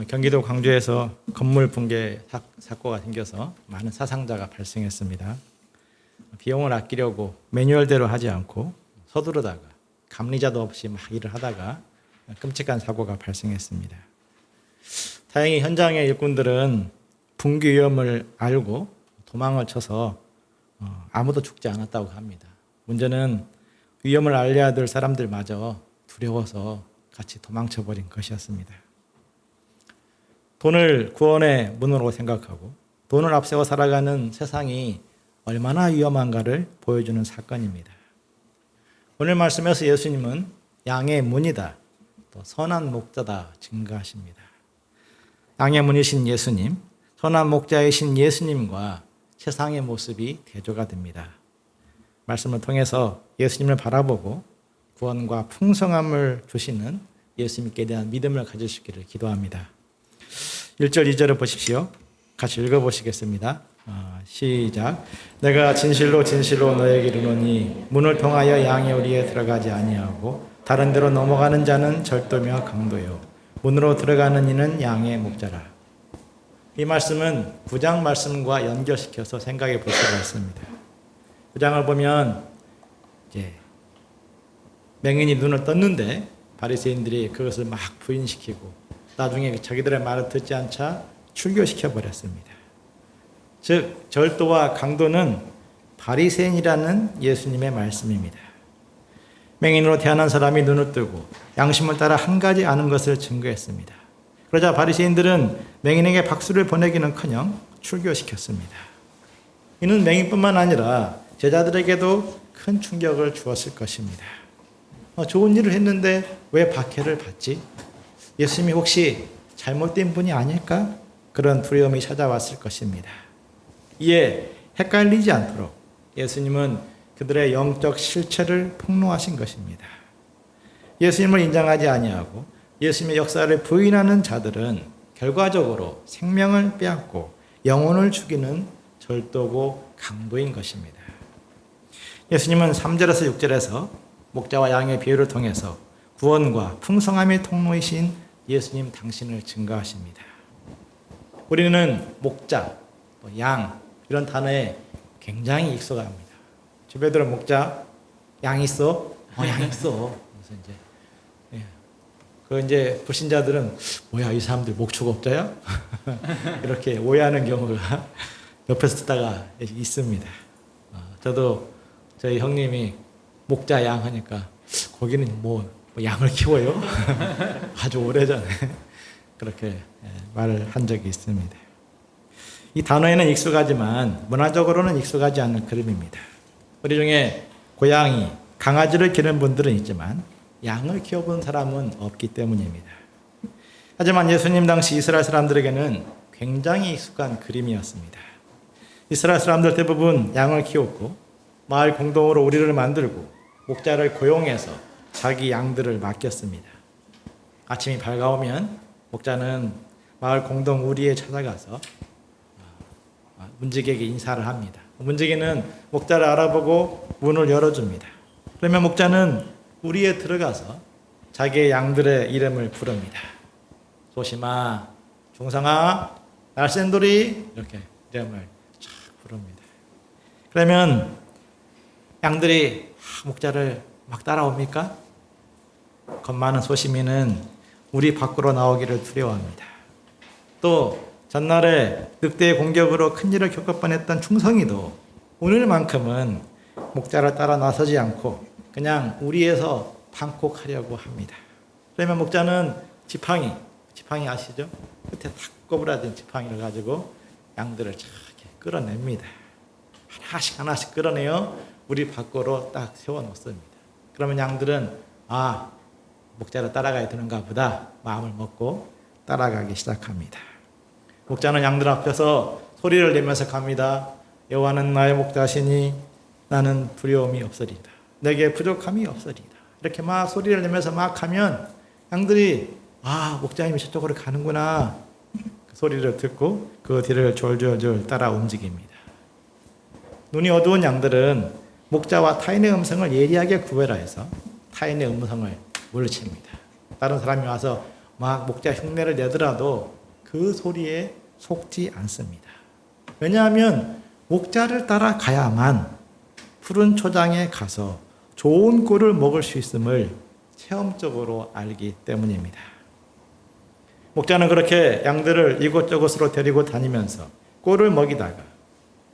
경기도 광주에서 건물 붕괴 사고가 생겨서 많은 사상자가 발생했습니다. 비용을 아끼려고 매뉴얼대로 하지 않고 서두르다가 감리자도 없이 막 일을 하다가 끔찍한 사고가 발생했습니다. 다행히 현장의 일꾼들은 붕괴 위험을 알고 도망을 쳐서 아무도 죽지 않았다고 합니다. 문제는 위험을 알려야 될 사람들마저 두려워서 같이 도망쳐버린 것이었습니다. 돈을 구원의 문으로 생각하고 돈을 앞세워 살아가는 세상이 얼마나 위험한가를 보여주는 사건입니다. 오늘 말씀에서 예수님은 양의 문이다, 또 선한 목자다 증거하십니다. 양의 문이신 예수님, 선한 목자이신 예수님과 세상의 모습이 대조가 됩니다. 말씀을 통해서 예수님을 바라보고 구원과 풍성함을 주시는 예수님께 대한 믿음을 가지시기를 기도합니다. 1절, 2절을 보십시오. 같이 읽어보시겠습니다. 시작. 내가 진실로 진실로 너에게 이르노니 문을 통하여 양의 우리에 들어가지 아니하고 다른 데로 넘어가는 자는 절도며 강도요 문으로 들어가는 이는 양의 목자라. 이 말씀은 9장 말씀과 연결시켜서 생각해 볼 수가 있습니다. 9장을 보면 이제 맹인이 눈을 떴는데 바리새인들이 그것을 막 부인시키고 나중에 자기들의 말을 듣지 않자 출교시켜 버렸습니다. 즉 절도와 강도는 바리새인이라는 예수님의 말씀입니다. 맹인으로 태어난 사람이 눈을 뜨고 양심을 따라 한 가지 아는 것을 증거했습니다. 그러자 바리새인들은 맹인에게 박수를 보내기는커녕 출교시켰습니다. 이는 맹인뿐만 아니라 제자들에게도 큰 충격을 주었을 것입니다. 좋은 일을 했는데 왜 박해를 받지? 예수님이 혹시 잘못된 분이 아닐까? 그런 두려움이 찾아왔을 것입니다. 이에 헷갈리지 않도록 예수님은 그들의 영적 실체를 폭로하신 것입니다. 예수님을 인정하지 아니하고 예수님의 역사를 부인하는 자들은 결과적으로 생명을 빼앗고 영혼을 죽이는 절도고 강도인 것입니다. 예수님은 3절에서 6절에서 목자와 양의 비유를 통해서 구원과 풍성함의 통로이신 예수님 당신을 증거하십니다. 우리는 목자, 양 이런 단어에 굉장히 익숙합니다. 주변들은 목자, 양 있어? 양 있어. 그래서 이제 불신자들은 뭐야 이 사람들 목축업자야? 이렇게 오해하는 경우가 옆에서 듣다가 있습니다. 저도 저희 형님이 목자 양 하니까 거기는 뭐 양을 키워요? 아주 오래전에 그렇게 말을 한 적이 있습니다. 이 단어에는 익숙하지만 문화적으로는 익숙하지 않은 그림입니다. 우리 중에 고양이, 강아지를 기르는 분들은 있지만 양을 키워본 사람은 없기 때문입니다. 하지만 예수님 당시 이스라엘 사람들에게는 굉장히 익숙한 그림이었습니다. 이스라엘 사람들 대부분 양을 키웠고 마을 공동으로 우리를 만들고 목자를 고용해서 자기 양들을 맡겼습니다. 아침이 밝아오면 목자는 마을 공동 우리에 찾아가서 문지기에게 인사를 합니다. 문지기는 목자를 알아보고 문을 열어줍니다. 그러면 목자는 우리에 들어가서 자기의 양들의 이름을 부릅니다. 소심아, 중상아, 날쌘돌이 이렇게 이름을 쫙 부릅니다. 그러면 양들이 목자를 막 따라옵니까? 겁 많은 소심이는 우리 밖으로 나오기를 두려워합니다. 또 전날에 늑대의 공격으로 큰일을 겪을 뻔했던 충성이도 오늘만큼은 목자를 따라 나서지 않고 그냥 우리에서 방콕하려고 합니다. 그러면 목자는 지팡이 아시죠? 끝에 탁 꼬부라진 지팡이를 가지고 양들을 쫙 끌어냅니다. 하나씩 끌어내어 우리 밖으로 딱 세워놓습니다. 그러면 양들은 목자를 따라가야 되는가 보다 마음을 먹고 따라가기 시작합니다. 목자는 양들 앞에서 소리를 내면서 갑니다. 여호와는 나의 목자시니 나는 두려움이 없으리다. 내게 부족함이 없으리다. 이렇게 막 소리를 내면서 막 하면 양들이 목자님이 저쪽으로 가는구나 그 소리를 듣고 그 뒤를 졸졸졸 따라 움직입니다. 눈이 어두운 양들은 목자와 타인의 음성을 예리하게 구별해서 타인의 음성을 물리칩니다. 다른 사람이 와서 막 목자 흉내를 내더라도 그 소리에 속지 않습니다. 왜냐하면 목자를 따라가야만 푸른 초장에 가서 좋은 꿀을 먹을 수 있음을 체험적으로 알기 때문입니다. 목자는 그렇게 양들을 이곳저곳으로 데리고 다니면서 꿀을 먹이다가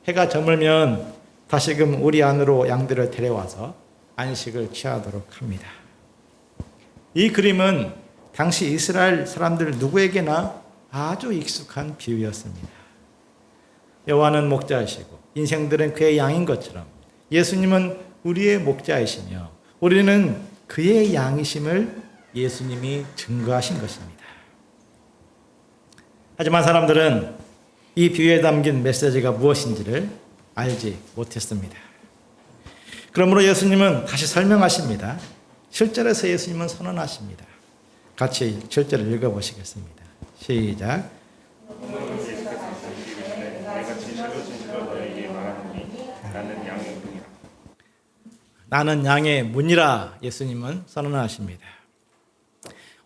해가 저물면 다시금 우리 안으로 양들을 데려와서 안식을 취하도록 합니다. 이 그림은 당시 이스라엘 사람들 누구에게나 아주 익숙한 비유였습니다. 여호와는 목자이시고 인생들은 그의 양인 것처럼 예수님은 우리의 목자이시며 우리는 그의 양이심을 예수님이 증거하신 것입니다. 하지만 사람들은 이 비유에 담긴 메시지가 무엇인지를 알지 못했습니다. 그러므로 예수님은 다시 설명하십니다. 7절에서 예수님은 선언하십니다. 같이 7절을 읽어보시겠습니다. 시작. 나는 양의 문이라 예수님은 선언하십니다.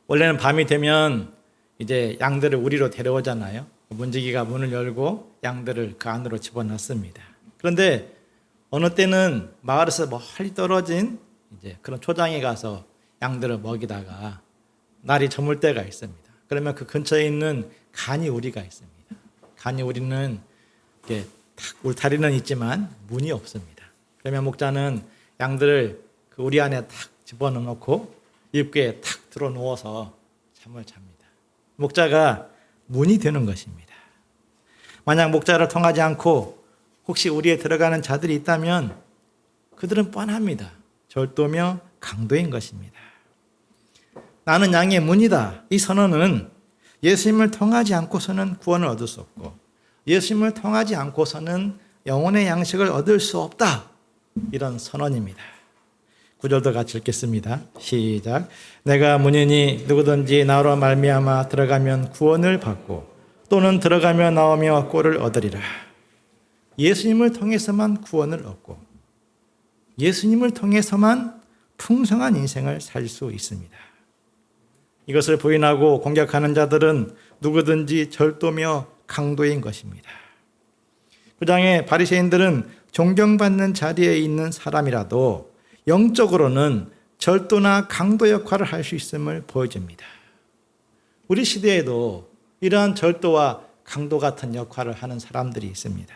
원래는 밤이 되면 이제 양들을 우리로 데려오잖아요. 문지기가 문을 열고 양들을 그 안으로 집어넣습니다. 그런데 어느 때는 마을에서 멀리 떨어진 이제 그런 초장에 가서 양들을 먹이다가 날이 저물 때가 있습니다. 그러면 그 근처에 있는 간이 우리가 있습니다. 간이 우리는 이렇게 탁 울타리는 있지만 문이 없습니다. 그러면 목자는 양들을 그 우리 안에 탁 집어넣고 입구에 탁 들어 누워서 잠을 잡니다. 목자가 문이 되는 것입니다. 만약 목자를 통하지 않고 혹시 우리에 들어가는 자들이 있다면 그들은 뻔합니다. 절도며 강도인 것입니다. 나는 양의 문이다. 이 선언은 예수님을 통하지 않고서는 구원을 얻을 수 없고 예수님을 통하지 않고서는 영혼의 양식을 얻을 수 없다. 이런 선언입니다. 9절도 같이 읽겠습니다. 시작. 내가 문이니 누구든지 나로 말미암아 들어가면 구원을 받고 또는 들어가며 나오며 꼴을 얻으리라. 예수님을 통해서만 구원을 얻고 예수님을 통해서만 풍성한 인생을 살 수 있습니다. 이것을 부인하고 공격하는 자들은 누구든지 절도며 강도인 것입니다. 9장의 바리새인들은 존경받는 자리에 있는 사람이라도 영적으로는 절도나 강도 역할을 할 수 있음을 보여줍니다. 우리 시대에도 이러한 절도와 강도 같은 역할을 하는 사람들이 있습니다.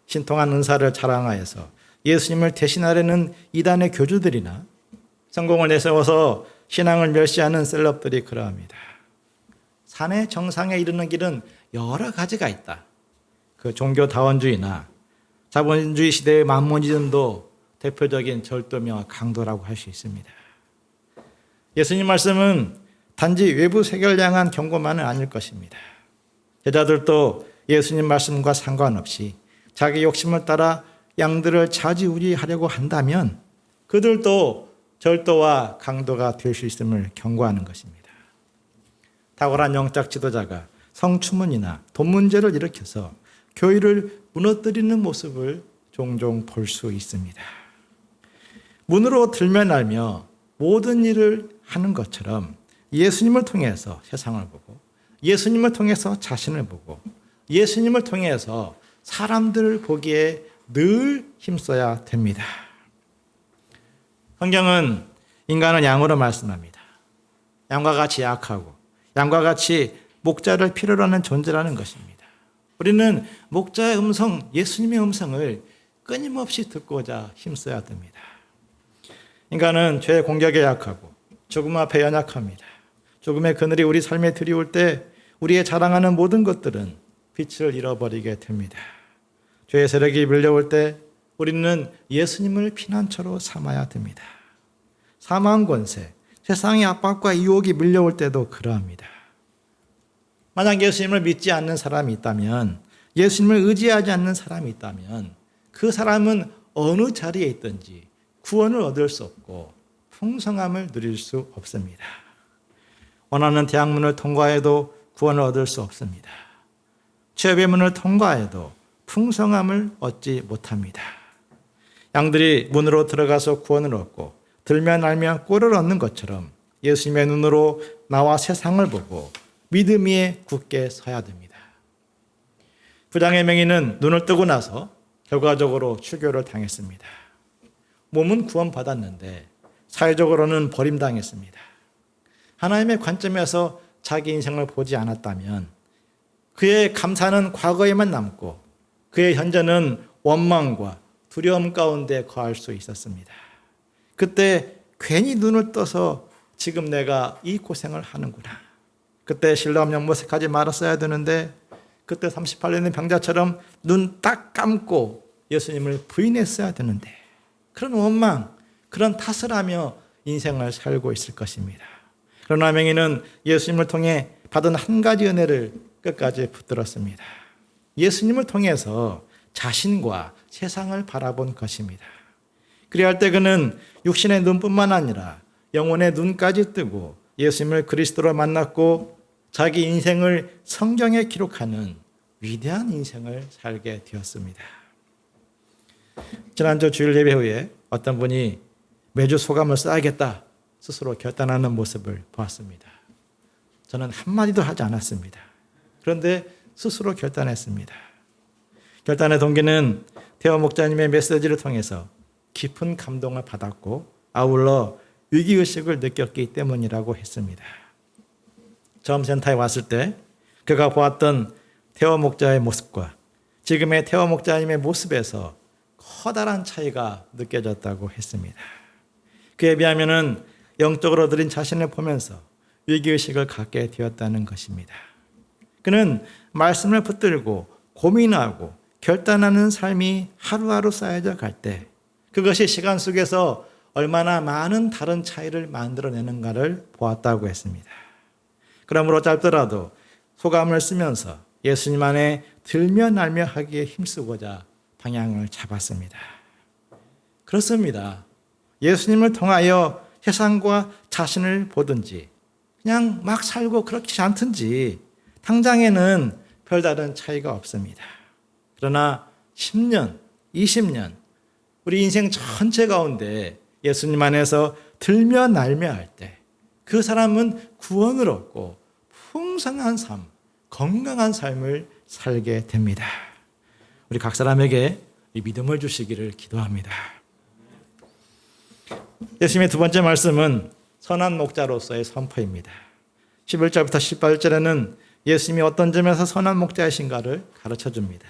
신통한 은사를 자랑하여서 예수님을 대신하려는 이단의 교주들이나 성공을 내세워서 신앙을 멸시하는 셀럽들이 그러합니다. 산의 정상에 이르는 길은 여러 가지가 있다. 그 종교다원주의나 자본주의 시대의 만모니즘도 대표적인 절도며 강도라고 할 수 있습니다. 예수님 말씀은 단지 외부 세계를 향한 경고만은 아닐 것입니다. 제자들도 예수님 말씀과 상관없이 자기 욕심을 따라 양들을 좌지우지하려고 한다면 그들도 절도와 강도가 될 수 있음을 경고하는 것입니다. 탁월한 영적 지도자가 성추문이나 돈 문제를 일으켜서 교회를 무너뜨리는 모습을 종종 볼 수 있습니다. 문으로 들면 알며 모든 일을 하는 것처럼 예수님을 통해서 세상을 보고 예수님을 통해서 자신을 보고 예수님을 통해서 사람들을 보기에 늘 힘써야 됩니다. 성경은 인간은 양으로 말씀합니다. 양과 같이 약하고 양과 같이 목자를 필요로 하는 존재라는 것입니다. 우리는 목자의 음성, 예수님의 음성을 끊임없이 듣고자 힘써야 됩니다. 인간은 죄의 공격에 약하고 죽음 앞에 연약합니다. 죽음의 그늘이 우리 삶에 들이올 때 우리의 자랑하는 모든 것들은 빛을 잃어버리게 됩니다. 죄의 세력이 밀려올 때 우리는 예수님을 피난처로 삼아야 됩니다. 사망 권세, 세상의 압박과 유혹이 밀려올 때도 그러합니다. 만약 예수님을 믿지 않는 사람이 있다면, 예수님을 의지하지 않는 사람이 있다면 그 사람은 어느 자리에 있든지 구원을 얻을 수 없고 풍성함을 누릴 수 없습니다. 원하는 대학문을 통과해도 구원을 얻을 수 없습니다. 취업의 문을 통과해도 풍성함을 얻지 못합니다. 양들이 문으로 들어가서 구원을 얻고 들면 알면 꼴을 얻는 것처럼 예수님의 눈으로 나와 세상을 보고 믿음 위에 굳게 서야 됩니다. 부장의 맹인은 눈을 뜨고 나서 결과적으로 출교를 당했습니다. 몸은 구원받았는데 사회적으로는 버림당했습니다. 하나님의 관점에서 자기 인생을 보지 않았다면 그의 감사는 과거에만 남고 그의 현재는 원망과 두려움 가운데 거할 수 있었습니다. 그때 괜히 눈을 떠서 지금 내가 이 고생을 하는구나. 그때 실로암 모색하지 말았어야 되는데 그때 38년 병자처럼 눈 딱 감고 예수님을 부인했어야 되는데 그런 원망, 그런 탓을 하며 인생을 살고 있을 것입니다. 그러나 맹인은 예수님을 통해 받은 한 가지 은혜를 끝까지 붙들었습니다. 예수님을 통해서 자신과 세상을 바라본 것입니다. 그리할 때 그는 육신의 눈뿐만 아니라 영혼의 눈까지 뜨고 예수님을 그리스도로 만났고 자기 인생을 성경에 기록하는 위대한 인생을 살게 되었습니다. 지난주 주일 예배 후에 어떤 분이 매주 소감을 써야겠다 스스로 결단하는 모습을 보았습니다. 저는 한마디도 하지 않았습니다. 그런데 스스로 결단했습니다. 결단의 동기는 태호 목자님의 메시지를 통해서 깊은 감동을 받았고 아울러 위기의식을 느꼈기 때문이라고 했습니다. 처음 센터에 왔을 때 그가 보았던 태호 목자의 모습과 지금의 태호 목자님의 모습에서 커다란 차이가 느껴졌다고 했습니다. 그에 비하면 영적으로 드린 자신을 보면서 위기의식을 갖게 되었다는 것입니다. 그는 말씀을 붙들고 고민하고 결단하는 삶이 하루하루 쌓여져 갈 때 그것이 시간 속에서 얼마나 많은 다른 차이를 만들어내는가를 보았다고 했습니다. 그러므로 짧더라도 소감을 쓰면서 예수님 안에 들며 날며 하기에 힘쓰고자 방향을 잡았습니다. 그렇습니다. 예수님을 통하여 세상과 자신을 보든지 그냥 막 살고 그렇지 않든지 당장에는 별다른 차이가 없습니다. 그러나 10년, 20년 우리 인생 전체 가운데 예수님 안에서 들며 날며 할 때 그 사람은 구원을 얻고 풍성한 삶, 건강한 삶을 살게 됩니다. 우리 각 사람에게 이 믿음을 주시기를 기도합니다. 예수님의 두 번째 말씀은 선한 목자로서의 선포입니다. 11절부터 18절에는 예수님이 어떤 점에서 선한 목자이신가를 가르쳐 줍니다.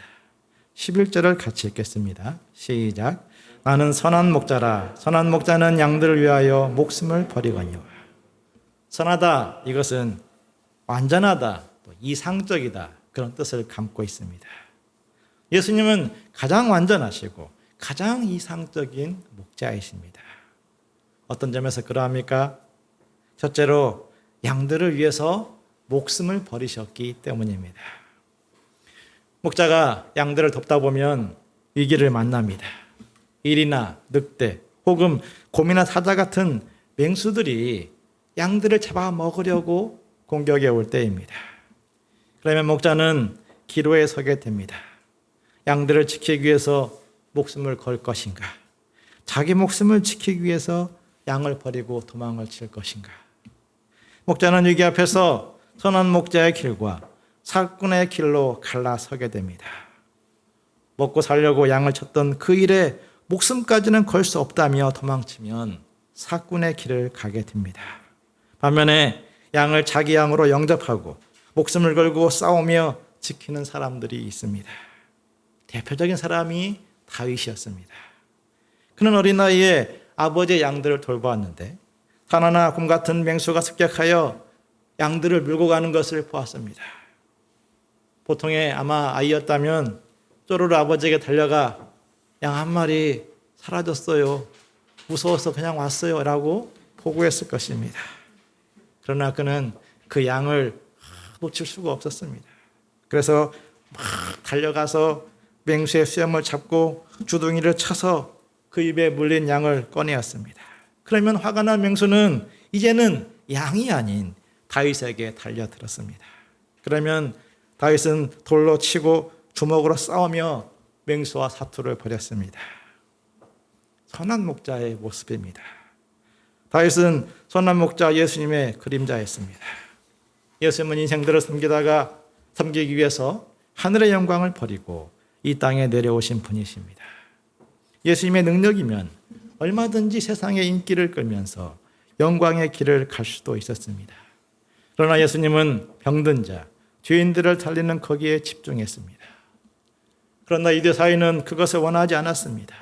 11절을 같이 읽겠습니다. 시작. 나는 선한 목자라. 선한 목자는 양들을 위하여 목숨을 버리거니와. 선하다, 이것은 완전하다, 또 이상적이다, 그런 뜻을 담고 있습니다. 예수님은 가장 완전하시고 가장 이상적인 목자이십니다. 어떤 점에서 그러합니까? 첫째로 양들을 위해서 목숨을 버리셨기 때문입니다. 목자가 양들을 돕다 보면 위기를 만납니다. 일이나 늑대 혹은 곰이나 사자 같은 맹수들이 양들을 잡아먹으려고 공격해 올 때입니다. 그러면 목자는 기로에 서게 됩니다. 양들을 지키기 위해서 목숨을 걸 것인가? 자기 목숨을 지키기 위해서 양을 버리고 도망을 칠 것인가? 목자는 위기 앞에서 선한 목자의 길과 사꾼의 길로 갈라서게 됩니다. 먹고 살려고 양을 쳤던 그 일에 목숨까지는 걸 수 없다며 도망치면 사꾼의 길을 가게 됩니다. 반면에 양을 자기 양으로 영접하고 목숨을 걸고 싸우며 지키는 사람들이 있습니다. 대표적인 사람이 다윗이었습니다. 그는 어린 나이에 아버지의 양들을 돌보았는데 사나나 곰 같은 맹수가 습격하여 양들을 물고 가는 것을 보았습니다. 보통의 아마 아이였다면 쪼르르 아버지에게 달려가 양 한 마리 사라졌어요. 무서워서 그냥 왔어요. 라고 보고했을 것입니다. 그러나 그는 그 양을 놓칠 수가 없었습니다. 그래서 막 달려가서 맹수의 수염을 잡고 주둥이를 쳐서 그 입에 물린 양을 꺼내었습니다. 그러면 화가 난 맹수는 이제는 양이 아닌 다윗에게 달려들었습니다. 그러면 다윗은 돌로 치고 주먹으로 싸우며 맹수와 사투를 벌였습니다. 선한 목자의 모습입니다. 다윗은 선한 목자 예수님의 그림자였습니다. 예수님은 인생들을 섬기기 위해서 하늘의 영광을 버리고 이 땅에 내려오신 분이십니다. 예수님의 능력이면 얼마든지 세상의 인기를 끌면서 영광의 길을 갈 수도 있었습니다. 그러나 예수님은 병든 자, 죄인들을 살리는 거기에 집중했습니다. 그러나 유대 사회는 그것을 원하지 않았습니다.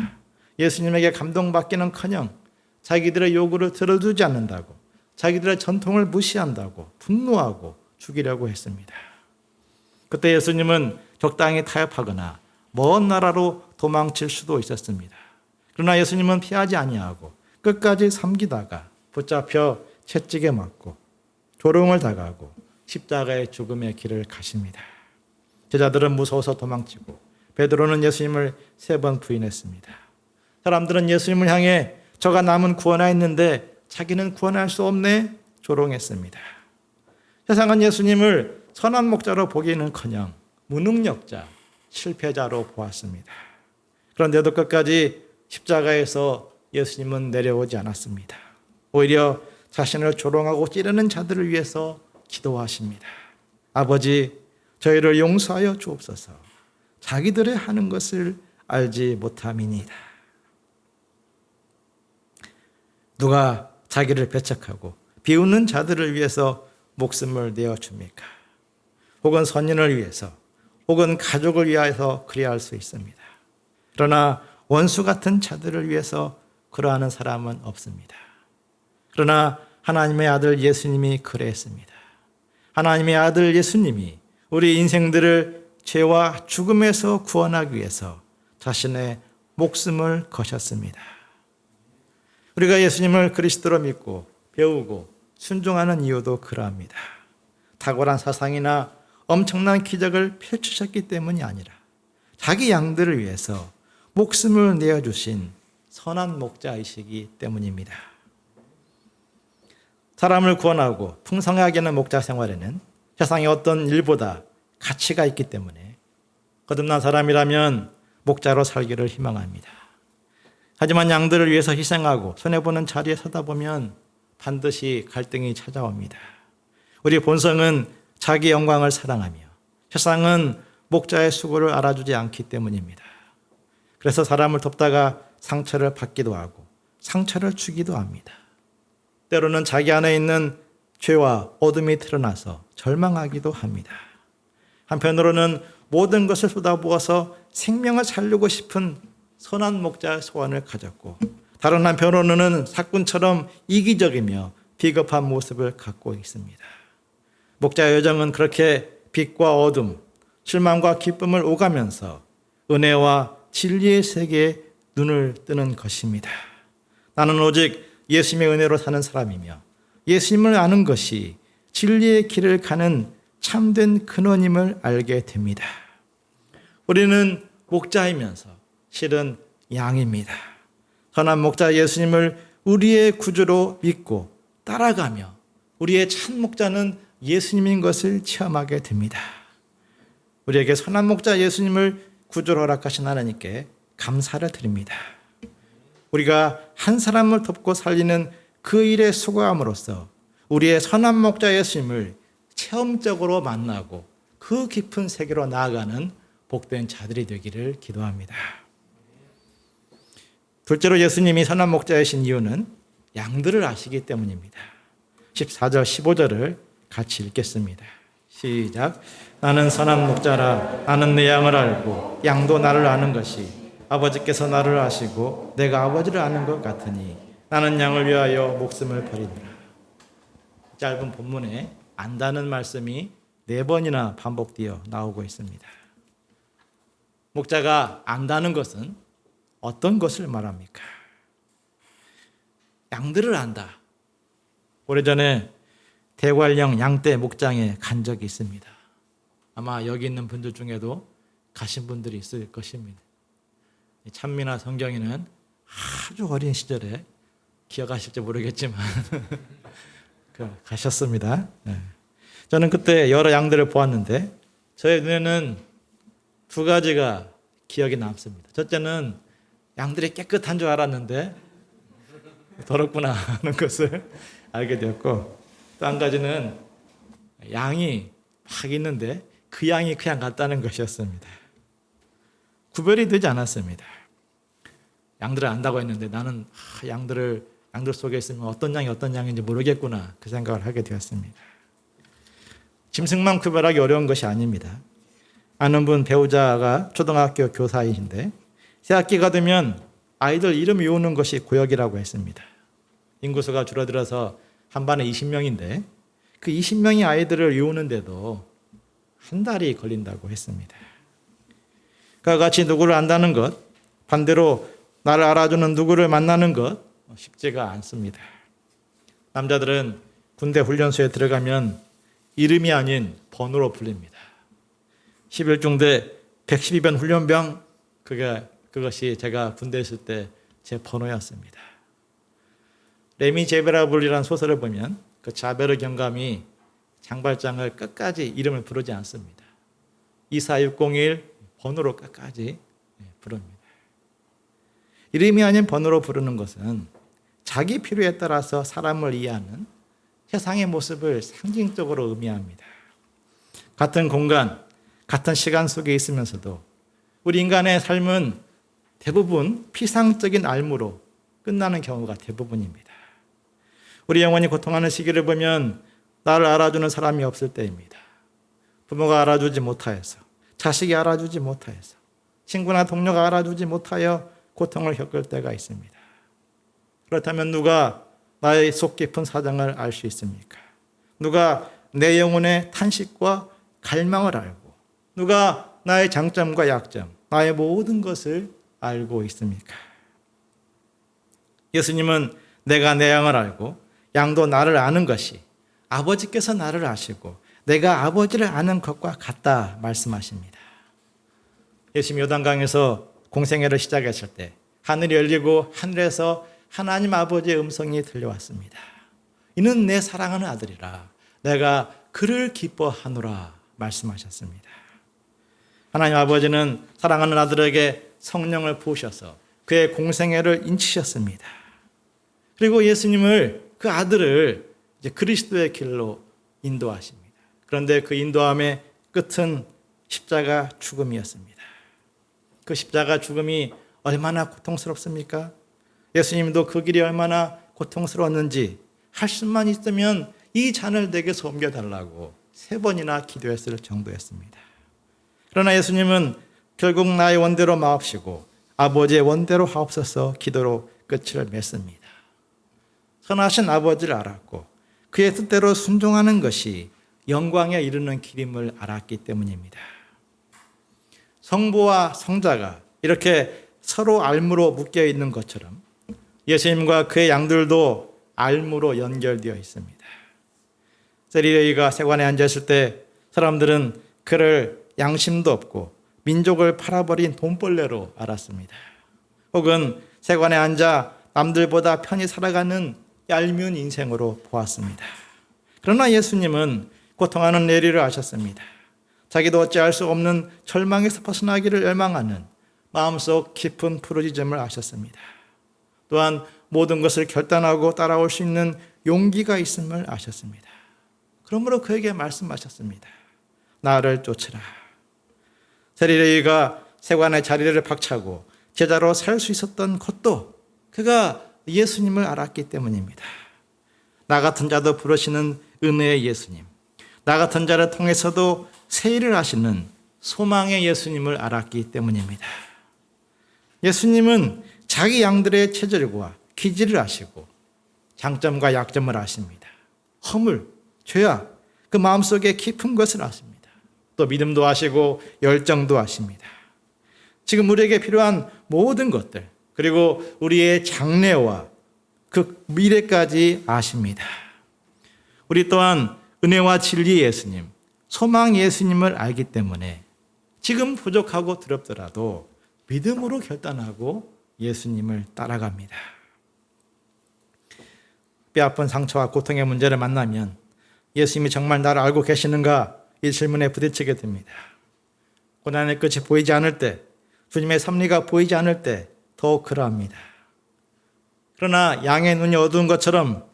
예수님에게 감동받기는커녕 자기들의 요구를 들어주지 않는다고, 자기들의 전통을 무시한다고 분노하고 죽이려고 했습니다. 그때 예수님은 적당히 타협하거나 먼 나라로 도망칠 수도 있었습니다. 그러나 예수님은 피하지 아니하고 끝까지 섬기다가 붙잡혀 채찍에 맞고 조롱을 당하고 십자가의 죽음의 길을 가십니다. 제자들은 무서워서 도망치고 베드로는 예수님을 3번 부인했습니다. 사람들은 예수님을 향해 저가 남은 구원하였는데 자기는 구원할 수 없네 조롱했습니다. 세상은 예수님을 선한 목자로 보기는커녕 무능력자, 실패자로 보았습니다. 그런데도 끝까지 십자가에서 예수님은 내려오지 않았습니다. 오히려 자신을 조롱하고 찌르는 자들을 위해서 기도하십니다. 아버지, 저희를 용서하여 주옵소서. 자기들의 하는 것을 알지 못함이니이다. 누가 자기를 배척하고 비웃는 자들을 위해서 목숨을 내어줍니까? 혹은 선인을 위해서, 혹은 가족을 위하여 그리할 수 있습니다. 그러나 원수 같은 자들을 위해서 그러하는 사람은 없습니다. 그러나 하나님의 아들 예수님이 그랬습니다. 하나님의 아들 예수님이 우리 인생들을 죄와 죽음에서 구원하기 위해서 자신의 목숨을 거셨습니다. 우리가 예수님을 그리스도로 믿고 배우고 순종하는 이유도 그러합니다. 탁월한 사상이나 엄청난 기적을 펼치셨기 때문이 아니라 자기 양들을 위해서 목숨을 내어주신 선한 목자이시기 때문입니다. 사람을 구원하고 풍성하게 하는 목자 생활에는 세상의 어떤 일보다 가치가 있기 때문에 거듭난 사람이라면 목자로 살기를 희망합니다. 하지만 양들을 위해서 희생하고 손해보는 자리에 서다 보면 반드시 갈등이 찾아옵니다. 우리 본성은 자기 영광을 사랑하며 세상은 목자의 수고를 알아주지 않기 때문입니다. 그래서 사람을 돕다가 상처를 받기도 하고 상처를 주기도 합니다. 때로는 자기 안에 있는 죄와 어둠이 드러나서 절망하기도 합니다. 한편으로는 모든 것을 쏟아부어서 생명을 살리고 싶은 선한 목자의 소원을 가졌고, 다른 한편으로는 사꾼처럼 이기적이며 비겁한 모습을 갖고 있습니다. 목자의 여정은 그렇게 빛과 어둠, 실망과 기쁨을 오가면서 은혜와 진리의 세계에 눈을 뜨는 것입니다. 나는 오직 예수님의 은혜로 사는 사람이며 예수님을 아는 것이 진리의 길을 가는 참된 근원임을 알게 됩니다. 우리는 목자이면서 실은 양입니다. 선한 목자 예수님을 우리의 구주로 믿고 따라가며 우리의 참 목자는 예수님인 것을 체험하게 됩니다. 우리에게 선한 목자 예수님을 구주로 허락하신 하나님께 감사를 드립니다. 우리가 한 사람을 돕고 살리는 그 일에 수고함으로써 우리의 선한 목자 예수님을 체험적으로 만나고 그 깊은 세계로 나아가는 복된 자들이 되기를 기도합니다. 둘째로 예수님이 선한 목자이신 이유는 양들을 아시기 때문입니다. 14절 15절을 같이 읽겠습니다. 시작. 나는 선한 목자라. 나는 내 양을 알고 양도 나를 아는 것이 아버지께서 나를 아시고 내가 아버지를 아는 것 같으니 나는 양을 위하여 목숨을 버리노라. 짧은 본문에 안다는 말씀이 4번이나 반복되어 나오고 있습니다. 목자가 안다는 것은 어떤 것을 말합니까? 양들을 안다. 오래전에 대관령 양떼 목장에 간 적이 있습니다. 아마 여기 있는 분들 중에도 가신 분들이 있을 것입니다. 찬미나 성경이는 아주 어린 시절에 기억하실지 모르겠지만 가셨습니다. 저는 그때 여러 양들을 보았는데 저의 눈에는 2가지가 기억에 남습니다. 첫째는 양들이 깨끗한 줄 알았는데 더럽구나 하는 것을 알게 되었고, 또 한 가지는 양이 막 있는데 그 양이 그냥 같다는 것이었습니다. 구별이 되지 않았습니다. 양들을 안다고 했는데 나는 양들 속에 있으면 어떤 양인지 모르겠구나, 그 생각을 하게 되었습니다. 짐승만 구별하기 어려운 것이 아닙니다. 아는 분 배우자가 초등학교 교사이신데 새학기가 되면 아이들 이름 외우는 것이 고역이라고 했습니다. 인구수가 줄어들어서 한 반에 20명인데 그 20명의 아이들을 외우는데도 한 달이 걸린다고 했습니다. 그와 같이 누구를 안다는 것, 반대로 나를 알아주는 누구를 만나는 것 쉽지가 않습니다. 남자들은 군대 훈련소에 들어가면 이름이 아닌 번호로 불립니다. 11중대 112번 훈련병, 그것이 제가 군대에 있을 때 제 번호였습니다. 레미 제베라블이라는 소설을 보면 그 자베르 경감이 장발장을 끝까지 이름을 부르지 않습니다. 24601 번호로 끝까지 부릅니다. 이름이 아닌 번호로 부르는 것은 자기 필요에 따라서 사람을 이해하는 세상의 모습을 상징적으로 의미합니다. 같은 공간, 같은 시간 속에 있으면서도 우리 인간의 삶은 대부분 피상적인 알무로 끝나는 경우가 대부분입니다. 우리 영혼이 고통하는 시기를 보면 나를 알아주는 사람이 없을 때입니다. 부모가 알아주지 못하여서, 자식이 알아주지 못하여서, 친구나 동료가 알아주지 못하여 고통을 겪을 때가 있습니다. 그렇다면 누가 나의 속 깊은 사정을 알 수 있습니까? 누가 내 영혼의 탄식과 갈망을 알고, 누가 나의 장점과 약점, 나의 모든 것을 알고 있습니까? 예수님은 내가 내 양을 알고 양도 나를 아는 것이 아버지께서 나를 아시고 내가 아버지를 아는 것과 같다 말씀하십니다. 예수님이 요단강에서 공생애를 시작했을 때 하늘이 열리고 하늘에서 하나님 아버지의 음성이 들려왔습니다. 이는 내 사랑하는 아들이라 내가 그를 기뻐하노라 말씀하셨습니다. 하나님 아버지는 사랑하는 아들에게 성령을 부으셔서 그의 공생애를 인치셨습니다. 그리고 예수님을, 그 아들을 이제 그리스도의 길로 인도하십니다. 그런데 그 인도함의 끝은 십자가 죽음이었습니다. 그 십자가 죽음이 얼마나 고통스럽습니까? 예수님도 그 길이 얼마나 고통스러웠는지 할 수만 있으면 이 잔을 내게서 옮겨달라고 3번이나 기도했을 정도였습니다. 그러나 예수님은 결국 나의 원대로 마옵시고 아버지의 원대로 하옵소서 기도로 끝을 맺습니다. 선하신 아버지를 알았고 그의 뜻대로 순종하는 것이 영광에 이르는 길임을 알았기 때문입니다. 성부와 성자가 이렇게 서로 알무로 묶여 있는 것처럼 예수님과 그의 양들도 알무로 연결되어 있습니다. 세리레이가 세관에 앉아있을 때 사람들은 그를 양심도 없고 민족을 팔아버린 돈벌레로 알았습니다. 혹은 세관에 앉아 남들보다 편히 살아가는 얄미운 인생으로 보았습니다. 그러나 예수님은 고통하는 내리를 아셨습니다. 자기도 어찌할 수 없는 절망에서 벗어나기를 열망하는 마음속 깊은 부르짖음을 아셨습니다. 또한 모든 것을 결단하고 따라올 수 있는 용기가 있음을 아셨습니다. 그러므로 그에게 말씀하셨습니다. 나를 쫓으라. 세리레이가 세관의 자리를 박차고 제자로 살 수 있었던 것도 그가 예수님을 알았기 때문입니다. 나 같은 자도 부르시는 은혜의 예수님, 나 같은 자를 통해서도 새 일을 하시는 소망의 예수님을 알았기 때문입니다. 예수님은 자기 양들의 체질과 기질을 아시고 장점과 약점을 아십니다. 허물, 죄악, 그 마음속에 깊은 것을 아십니다. 또 믿음도 아시고 열정도 아십니다. 지금 우리에게 필요한 모든 것들, 그리고 우리의 장래와 그 미래까지 아십니다. 우리 또한 은혜와 진리 예수님, 소망 예수님을 알기 때문에 지금 부족하고 두렵더라도 믿음으로 결단하고 예수님을 따라갑니다. 뼈아픈 상처와 고통의 문제를 만나면 예수님이 정말 나를 알고 계시는가? 이 질문에 부딪히게 됩니다. 고난의 끝이 보이지 않을 때, 주님의 섭리가 보이지 않을 때 더욱 그러합니다. 그러나 양의 눈이 어두운 것처럼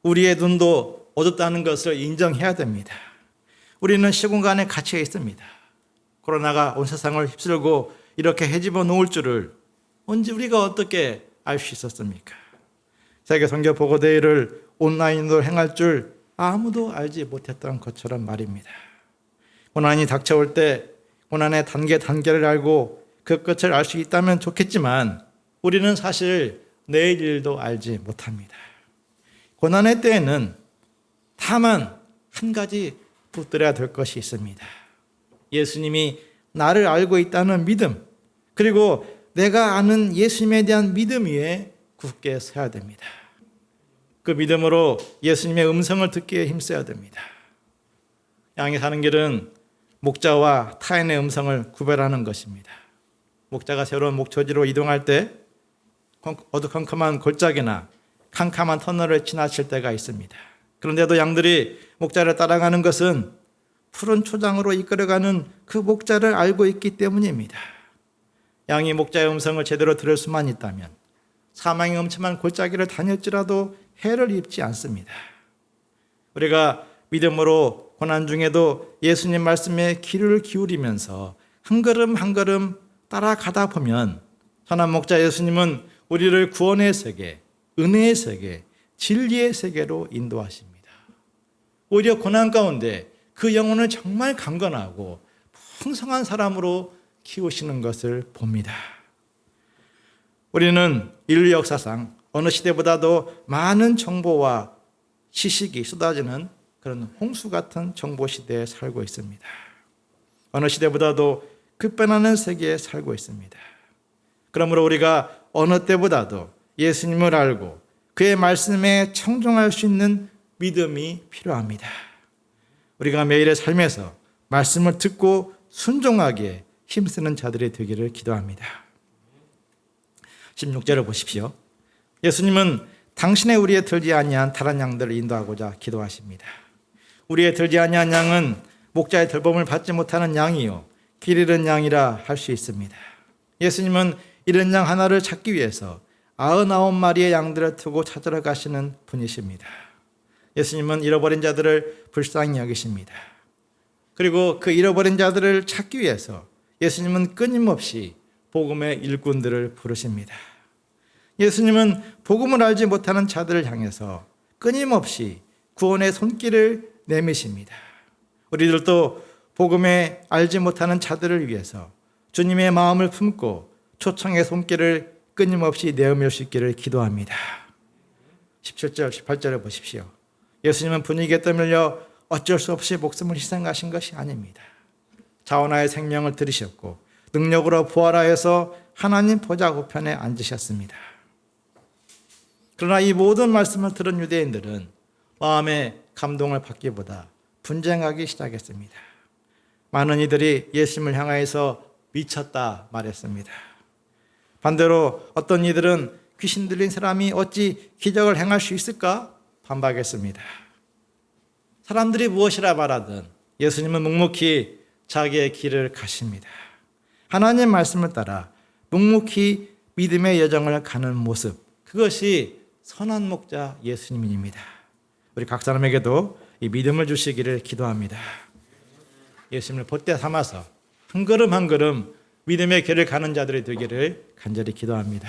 우리의 눈도 어둡다는 것을 인정해야 됩니다. 우리는 시공간에 갇혀 있습니다. 코로나가 온 세상을 휩쓸고 이렇게 헤집어 놓을 줄을 언제 우리가 어떻게 알 수 있었습니까? 세계 선교 보고대회를 온라인으로 행할 줄 아무도 알지 못했던 것처럼 말입니다. 고난이 닥쳐올 때 고난의 단계를 알고 그 끝을 알 수 있다면 좋겠지만 우리는 사실 내일 일도 알지 못합니다. 고난의 때에는 다만 한 가지 붙들어야 될 것이 있습니다. 예수님이 나를 알고 있다는 믿음, 그리고 내가 아는 예수님에 대한 믿음 위에 굳게 서야 됩니다. 그 믿음으로 예수님의 음성을 듣기에 힘써야 됩니다. 양이 사는 길은 목자와 타인의 음성을 구별하는 것입니다. 목자가 새로운 목초지로 이동할 때 어두컴컴한 골짜기나 캄캄한 터널을 지나칠 때가 있습니다. 그런데도 양들이 목자를 따라가는 것은 푸른 초장으로 이끌어가는 그 목자를 알고 있기 때문입니다. 양이 목자의 음성을 제대로 들을 수만 있다면 사망의 음침한 골짜기를 다녔지라도 해를 입지 않습니다. 우리가 믿음으로 고난 중에도 예수님 말씀에 귀를 기울이면서 한 걸음 한 걸음 따라가다 보면 선한 목자 예수님은 우리를 구원의 세계, 은혜의 세계, 진리의 세계로 인도하십니다. 오히려 고난 가운데 그 영혼을 정말 강건하고 풍성한 사람으로 키우시는 것을 봅니다. 우리는 인류 역사상 어느 시대보다도 많은 정보와 지식이 쏟아지는 그런 홍수 같은 정보 시대에 살고 있습니다. 어느 시대보다도 급변하는 세계에 살고 있습니다. 그러므로 우리가 어느 때보다도 예수님을 알고 그의 말씀에 청종할 수 있는 믿음이 필요합니다. 우리가 매일의 삶에서 말씀을 듣고 순종하기에 힘쓰는 자들이 되기를 기도합니다. 16절을 보십시오. 예수님은 당신의 우리에 들지 아니한 다른 양들을 인도하고자 기도하십니다. 우리에 들지 아니한 양은 목자의 돌봄을 받지 못하는 양이요 길 잃은 양이라 할 수 있습니다. 예수님은 잃은 양 하나를 찾기 위해서 99마리의 양들을 두고 찾으러 가시는 분이십니다. 예수님은 잃어버린 자들을 불쌍히 여기십니다. 그리고 그 잃어버린 자들을 찾기 위해서 예수님은 끊임없이 복음의 일꾼들을 부르십니다. 예수님은 복음을 알지 못하는 자들을 향해서 끊임없이 구원의 손길을 내미십니다. 우리들도 복음에 알지 못하는 자들을 위해서 주님의 마음을 품고 초청의 손길을 끊임없이 내어밀 수 있기를 기도합니다. 17절, 18절을 보십시오. 예수님은 분위기에 떠밀려 어쩔 수 없이 목숨을 희생하신 것이 아닙니다. 자원하의 생명을 들이셨고 능력으로 부활하여서 하나님 보좌 우편에 앉으셨습니다. 그러나 이 모든 말씀을 들은 유대인들은 마음의 감동을 받기보다 분쟁하기 시작했습니다. 많은 이들이 예수님을 향하여서 미쳤다 말했습니다. 반대로 어떤 이들은 귀신 들린 사람이 어찌 기적을 행할 수 있을까 반박했습니다. 사람들이 무엇이라 말하든 예수님은 묵묵히 자기의 길을 가십니다. 하나님 말씀을 따라 묵묵히 믿음의 여정을 가는 모습, 그것이 선한 목자 예수님입니다. 우리 각 사람에게도 이 믿음을 주시기를 기도합니다. 예수님을 본때 삼아서 한 걸음 한 걸음 믿음의 길을 가는 자들이 되기를 간절히 기도합니다.